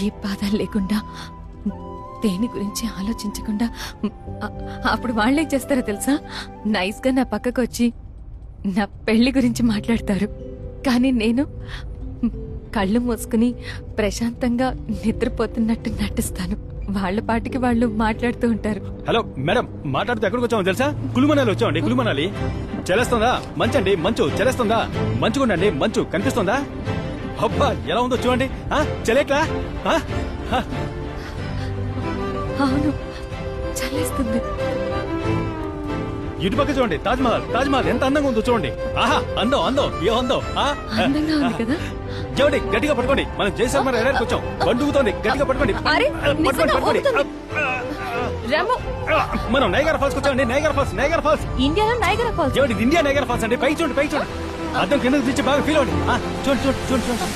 ఏ బాధ లేకుండా దేని గురించి ఆలోచించకుండా అప్పుడు వాళ్ళేం చేస్తారో తెలుసా? నైస్ గా నా పక్కకు వచ్చి నా పెళ్లి గురించి మాట్లాడతారు. కానీ నేను కళ్ళు మూసుకుని ప్రశాంతంగా నిద్రపోతున్నట్టు నటిస్తాను. వాళ్ళ పాటికి వాళ్ళు మాట్లాడుతూ ఉంటారు. హలో మేడం, మాట్లాడుతూ ఎక్కడికి వచ్చామో తెలుసా? కులుమనాలి వచ్చామండి. కులుమనాలి చలేస్తుందా? మంచండి, మంచు చలేస్తుందా? మంచుకుండండి, మంచు కనిపిస్తుందా? అబ్బా ఎలా ఉందో చూడండి. చలేట్లా? అవును, చల్లేస్తుంది. ఇటుపక్క చూడండి, తాజ్మహల్. తాజ్మహల్ ఎంత అందంగా ఉందో చూడండి. ఆహా, అందం అందం ఏ అందం. అందంగా ఉంది కదా? చూడండి, గట్టిగా పట్టుకోండి. మనం జయశర్మ ఎడారికి వచ్చాం. బండుగుతోంది, గట్టిగా పట్టుకోండి. అరే, పట్టుకోండి పట్టుకోండి. రాము, మనం నైగరా ఫాల్స్ వచ్చామండి. Niagara Falls, Niagara Falls. ఇండియాలో నైగరా ఫాల్స్. చూడండి, ఇండియా నైగరా ఫాల్స్ అండి. పైకి చూడండి, పైకి చూడండి. అద్దం కింద నుంచి బాగా ఫీల్ అవ్వండి. చూడండి చూడండి చూడండి చూడండి.